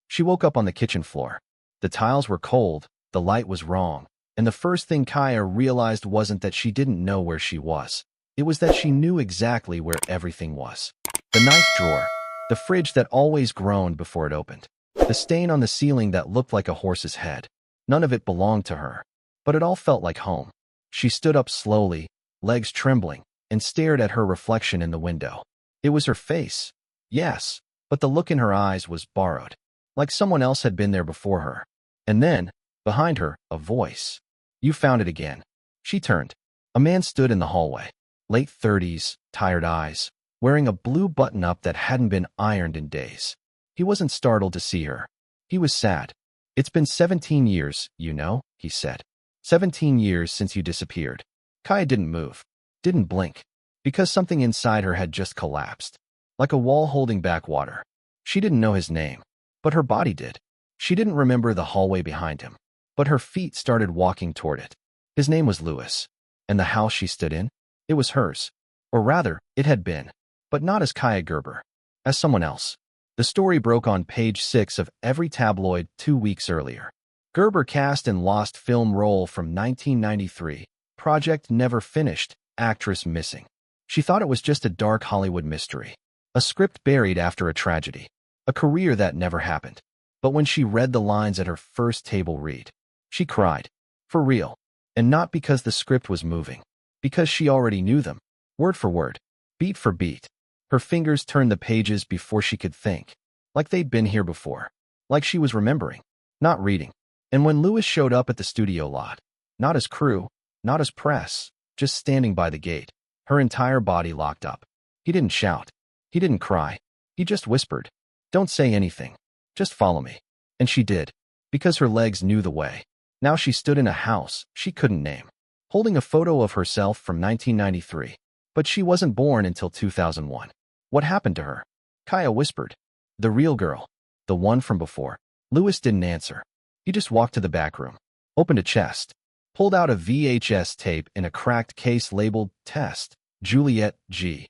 She woke up on the kitchen floor. The tiles were cold, the light was wrong, and the first thing Kaia realized wasn't that she didn't know where she was. It was that she knew exactly where everything was. The knife drawer, the fridge that always groaned before it opened, the stain on the ceiling that looked like a horse's head. None of it belonged to her, but it all felt like home. She stood up slowly, legs trembling, and stared at her reflection in the window. It was her face, yes, but the look in her eyes was borrowed, like someone else had been there before her. And then, behind her, a voice. "You found it again." She turned. A man stood in the hallway, late 30s, tired eyes, wearing a blue button-up that hadn't been ironed in days. He wasn't startled to see her. He was sad. "It's been 17 years, you know," he said. 17 years since you disappeared." Kaia didn't move, didn't blink, because something inside her had just collapsed, like a wall holding back water. She didn't know his name, but her body did. She didn't remember the hallway behind him, but her feet started walking toward it. His name was Louis, and the house she stood in, it was hers. Or rather, it had been, but not as Kaia Gerber, as someone else. The story broke on page 6 of every tabloid 2 weeks earlier. Gerber cast and lost film role from 1993. Project never finished, actress missing. She thought it was just a dark Hollywood mystery. A script buried after a tragedy. A career that never happened. But when she read the lines at her first table read, she cried. For real. And not because the script was moving. Because she already knew them. Word for word. Beat for beat. Her fingers turned the pages before she could think. Like they'd been here before. Like she was remembering. Not reading. And when Louis showed up at the studio lot, not as crew, not as press, just standing by the gate, her entire body locked up. He didn't shout. He didn't cry. He just whispered, "Don't say anything. Just follow me." And she did, because her legs knew the way. Now she stood in a house she couldn't name, holding a photo of herself from 1993. But she wasn't born until 2001. What happened to her? Kaia whispered. The real girl. The one from before. Louis didn't answer. He just walked to the back room, opened a chest, pulled out a VHS tape in a cracked case labeled Test, Juliet G.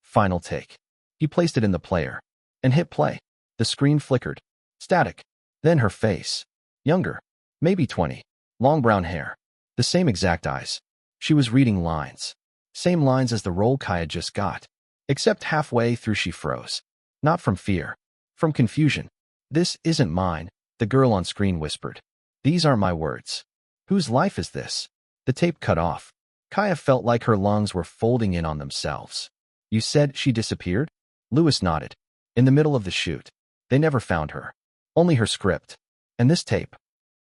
Final take. He placed it in the player and hit play. The screen flickered. Static. Then her face. Younger. Maybe 20. Long brown hair. The same exact eyes. She was reading lines. Same lines as the role Kaia just got. Except halfway through she froze. Not from fear. From confusion. "This isn't mine," the girl on screen whispered. "These are my words." Whose life is this? The tape cut off. Kaia felt like her lungs were folding in on themselves. "You said she disappeared?" Louis nodded. "In the middle of the shoot. They never found her. Only her script. And this tape."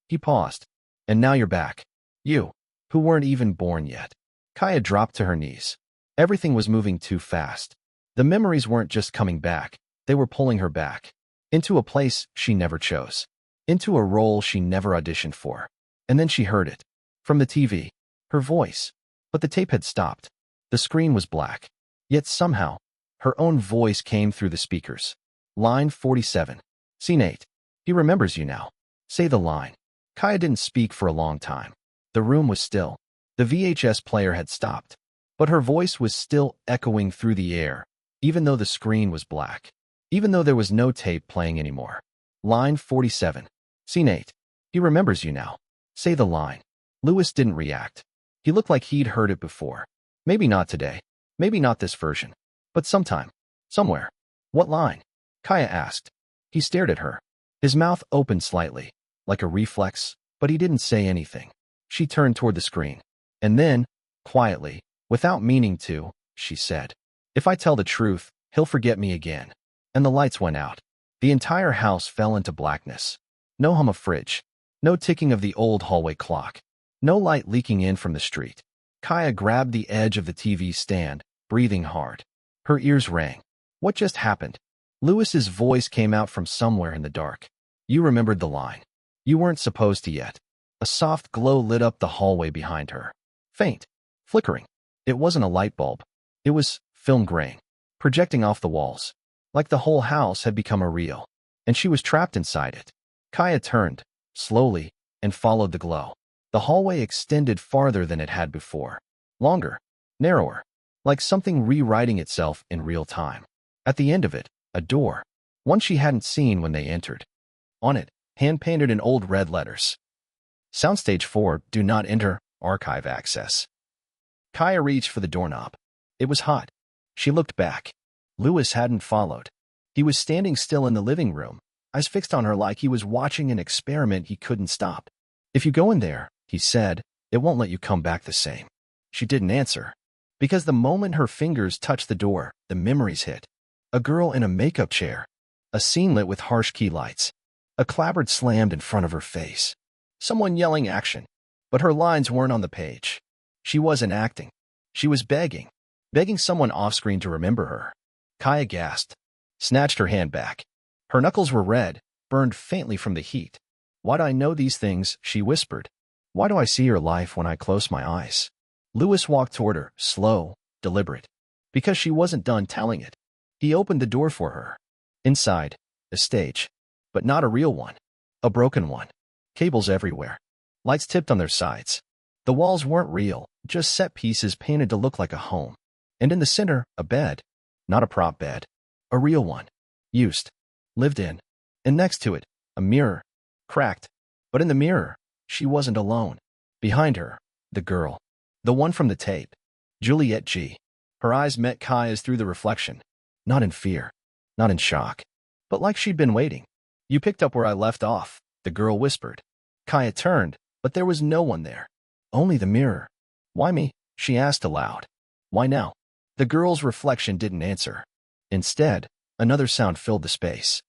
He paused. "And now you're back. You, who weren't even born yet." Kaia dropped to her knees. Everything was moving too fast. The memories weren't just coming back. They were pulling her back. Into a place she never chose. Into a role she never auditioned for. And then she heard it. From the TV. Her voice. But the tape had stopped. The screen was black. Yet somehow, her own voice came through the speakers. Line 47. Scene 8. "He remembers you now. Say the line." Kaia didn't speak for a long time. The room was still. The VHS player had stopped. But her voice was still echoing through the air, even though the screen was black. Even though there was no tape playing anymore. Line 47. Scene 8. "He remembers you now. Say the line." Louis didn't react. He looked like he'd heard it before. Maybe not today. Maybe not this version. But sometime. Somewhere. "What line?" Kaia asked. He stared at her. His mouth opened slightly, like a reflex, but he didn't say anything. She turned toward the screen. And then, quietly, without meaning to, she said, "If I tell the truth, he'll forget me again." And the lights went out. The entire house fell into blackness. No hum of fridge. No ticking of the old hallway clock. No light leaking in from the street. Kaia grabbed the edge of the TV stand, breathing hard. Her ears rang. What just happened? Louis's voice came out from somewhere in the dark. "You remembered the line. You weren't supposed to yet." A soft glow lit up the hallway behind her. Faint. Flickering. It wasn't a light bulb. It was film grain. Projecting off the walls. Like the whole house had become a reel. And she was trapped inside it. Kaia turned, slowly, and followed the glow. The hallway extended farther than it had before. Longer. Narrower. Like something rewriting itself in real time. At the end of it, a door. One she hadn't seen when they entered. On it, hand-painted in old red letters. Soundstage 4, do not enter, archive access. Kaia reached for the doorknob. It was hot. She looked back. Louis hadn't followed. He was standing still in the living room, eyes fixed on her like he was watching an experiment he couldn't stop. If you go in there, he said, it won't let you come back the same. She didn't answer. Because the moment her fingers touched the door, the memories hit. A girl in a makeup chair. A scene lit with harsh key lights. A clapboard slammed in front of her face. Someone yelling action. But her lines weren't on the page. She wasn't acting. She was begging. Begging someone off-screen to remember her. Kaia gasped. Snatched her hand back. Her knuckles were red, burned faintly from the heat. Why do I know these things? She whispered. Why do I see your life when I close my eyes? Louis walked toward her, slow, deliberate. Because she wasn't done telling it. He opened the door for her. Inside, a stage. But not a real one. A broken one. Cables everywhere. Lights tipped on their sides. The walls weren't real, just set pieces painted to look like a home. And in the center, a bed. Not a prop bed. A real one. Used. Lived in. And next to it, a mirror. Cracked. But in the mirror, she wasn't alone. Behind her, the girl. The one from the tape. Juliette G. Her eyes met Kaia's through the reflection. Not in fear. Not in shock. But like she'd been waiting. You picked up where I left off, the girl whispered. Kaia turned, but there was no one there. Only the mirror. Why me? She asked aloud. Why now? The girl's reflection didn't answer. Instead, another sound filled the space.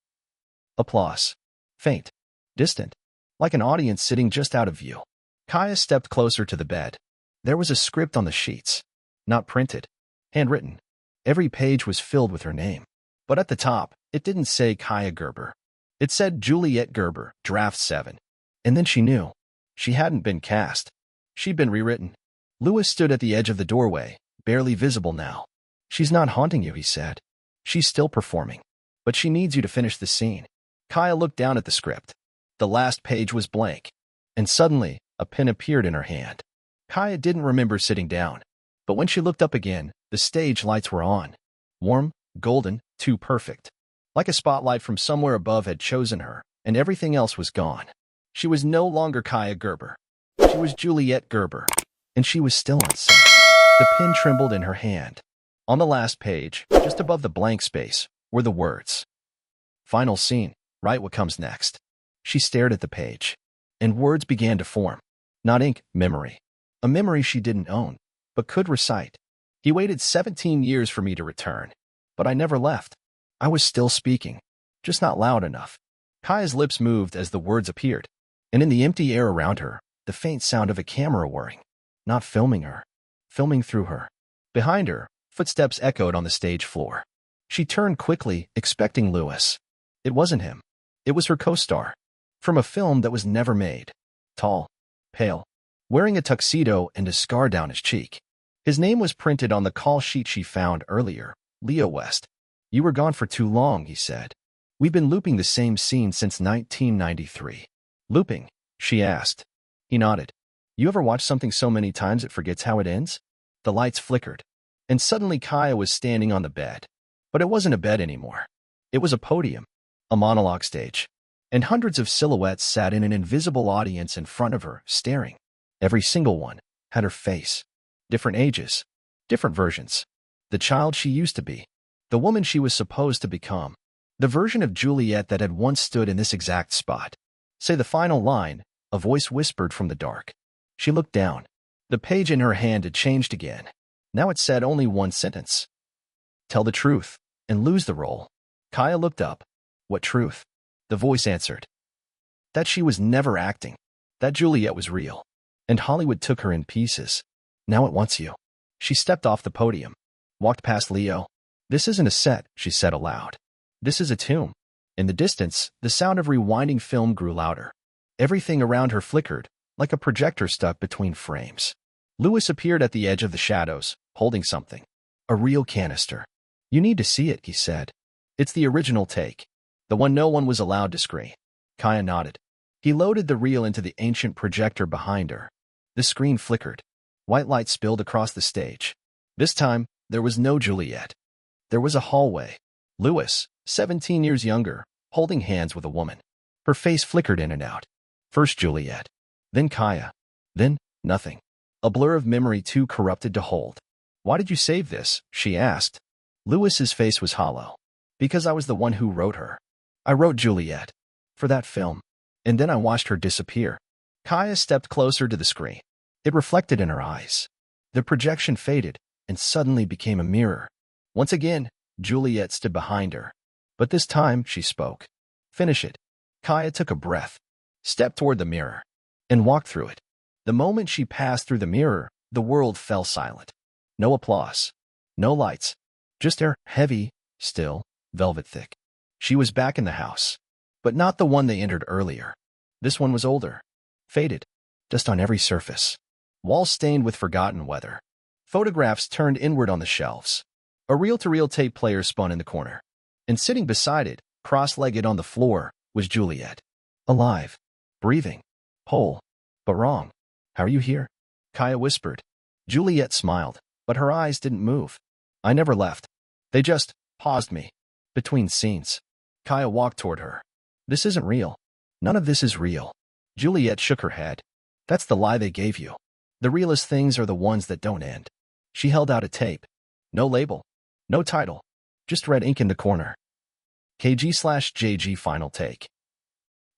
Applause. Faint. Distant. Like an audience sitting just out of view. Kaia stepped closer to the bed. There was a script on the sheets. Not printed. Handwritten. Every page was filled with her name. But at the top, it didn't say Kaia Gerber. It said Juliette Gerber, Draft 7. And then she knew. She hadn't been cast. She'd been rewritten. Louis stood at the edge of the doorway, barely visible now. She's not haunting you, he said. She's still performing. But she needs you to finish the scene. Kaia looked down at the script. The last page was blank. And suddenly, a pen appeared in her hand. Kaia didn't remember sitting down. But when she looked up again, the stage lights were on. Warm, golden, too perfect. Like a spotlight from somewhere above had chosen her, and everything else was gone. She was no longer Kaia Gerber. She was Juliette Gerber. And she was still on set. The pen trembled in her hand. On the last page, just above the blank space, were the words. Final scene. Write what comes next. She stared at the page. And words began to form. Not ink, memory. A memory she didn't own, but could recite. He waited 17 years for me to return. But I never left. I was still speaking. Just not loud enough. Kaia's lips moved as the words appeared. And in the empty air around her, the faint sound of a camera whirring. Not filming her. Filming through her. Behind her, footsteps echoed on the stage floor. She turned quickly, expecting Louis. It wasn't him. It was her co-star. From a film that was never made. Tall. Pale. Wearing a tuxedo and a scar down his cheek. His name was printed on the call sheet she found earlier. Leo West. You were gone for too long, he said. We've been looping the same scene since 1993. Looping? She asked. He nodded. You ever watch something so many times it forgets how it ends? The lights flickered. And suddenly Kaia was standing on the bed. But it wasn't a bed anymore. It was a podium. A monologue stage. And hundreds of silhouettes sat in an invisible audience in front of her, staring. Every single one had her face. Different ages. Different versions. The child she used to be. The woman she was supposed to become. The version of Juliette that had once stood in this exact spot. Say the final line, a voice whispered from the dark. She looked down. The page in her hand had changed again. Now it said only one sentence. Tell the truth, and lose the role. Kaia looked up. What truth? The voice answered. That she was never acting. That Juliette was real. And Hollywood took her in pieces. Now it wants you. She stepped off the podium. Walked past Leo. This isn't a set, she said aloud. This is a tomb. In the distance, the sound of rewinding film grew louder. Everything around her flickered, like a projector stuck between frames. Louis appeared at the edge of the shadows, holding something. A real canister. You need to see it, he said. It's the original take. The one no one was allowed to screen. Kaia nodded. He loaded the reel into the ancient projector behind her. The screen flickered. White light spilled across the stage. This time, there was no Juliette. There was a hallway. Louis, 17 years younger, holding hands with a woman. Her face flickered in and out. First Juliet, then Kaia, then nothing. A blur of memory too corrupted to hold. Why did you save this? She asked. Lewis's face was hollow. Because I was the one who wrote her. I wrote Juliet. For that film. And then I watched her disappear. Kaia stepped closer to the screen. It reflected in her eyes. The projection faded and suddenly became a mirror. Once again, Juliet stood behind her. But this time, she spoke. Finish it. Kaia took a breath, stepped toward the mirror, and walked through it. The moment she passed through the mirror, the world fell silent. No applause. No lights. Just air, heavy, still, velvet thick. She was back in the house. But not the one they entered earlier. This one was older. Faded. Dust on every surface. Walls stained with forgotten weather. Photographs turned inward on the shelves. A reel-to-reel tape player spun in the corner. And sitting beside it, cross-legged on the floor, was Juliet. Alive. Breathing. Whole. But wrong. How are you here? Kaia whispered. Juliet smiled, but her eyes didn't move. I never left. They just paused me. Between scenes. Kaia walked toward her. This isn't real. None of this is real. Juliet shook her head. That's the lie they gave you. The realest things are the ones that don't end. She held out a tape. No label. No title. Just red ink in the corner. KG/JG final take.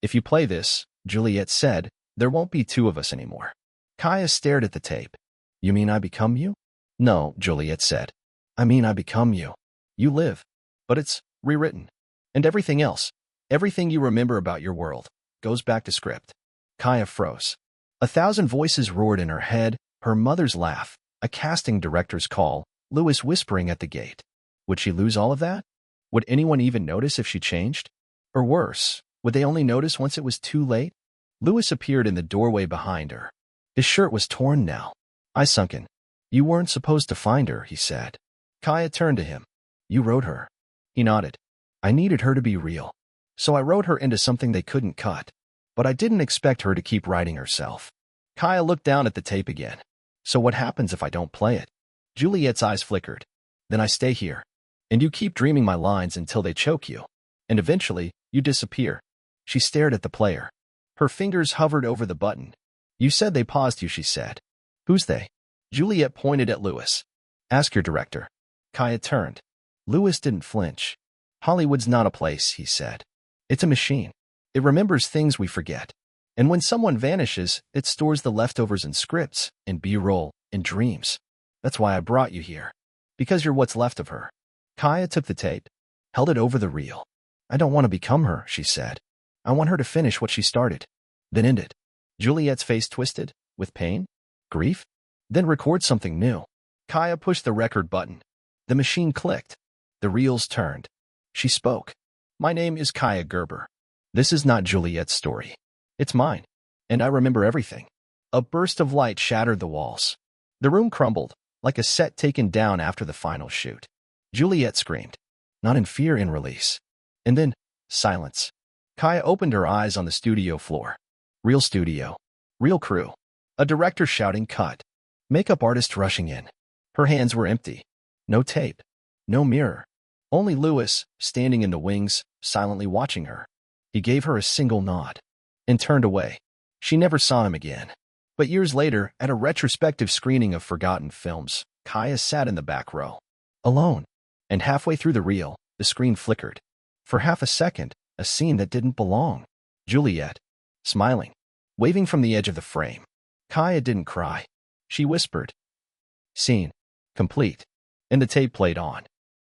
If you play this, Juliet said, there won't be two of us anymore. Kaia stared at the tape. You mean I become you? No, Juliet said. I mean I become you. You live. But it's rewritten. And everything else, everything you remember about your world, goes back to script. Kaia froze. 1,000 voices roared in her head, her mother's laugh, a casting director's call, Lewis whispering at the gate. Would she lose all of that? Would anyone even notice if she changed? Or worse, would they only notice once it was too late? Lewis appeared in the doorway behind her. His shirt was torn now. Eyes sunken. You weren't supposed to find her, he said. Kaia turned to him. You wrote her. He nodded. I needed her to be real. So I wrote her into something they couldn't cut. But I didn't expect her to keep writing herself. Kaia looked down at the tape again. So what happens if I don't play it? Juliet's eyes flickered. Then I stay here. And you keep dreaming my lines until they choke you. And eventually, you disappear. She stared at the player. Her fingers hovered over the button. You said they paused you, she said. Who's they? Juliet pointed at Lewis. Ask your director. Kaia turned. Lewis didn't flinch. Hollywood's not a place, he said. It's a machine. It remembers things we forget. And when someone vanishes, it stores the leftovers in scripts, in B-roll, in dreams. That's why I brought you here. Because you're what's left of her. Kaia took the tape, held it over the reel. I don't want to become her, she said. I want her to finish what she started. Then end it. Juliet's face twisted, with pain, grief. Then record something new. Kaia pushed the record button. The machine clicked. The reels turned. She spoke. My name is Kaia Gerber. This is not Juliet's story. It's mine. And I remember everything. A burst of light shattered the walls. The room crumbled, like a set taken down after the final shoot. Juliet screamed. Not in fear, in release. And then, silence. Kaia opened her eyes on the studio floor. Real studio. Real crew. A director shouting cut. Makeup artist rushing in. Her hands were empty. No tape. No mirror. Only Lewis, standing in the wings, silently watching her. He gave her a single nod. And turned away. She never saw him again. But years later, at a retrospective screening of forgotten films, Kaia sat in the back row. Alone. And halfway through the reel, the screen flickered. For half a second, a scene that didn't belong. Juliet. Smiling. Waving from the edge of the frame. Kaia didn't cry. She whispered. Scene. Complete. And the tape played on.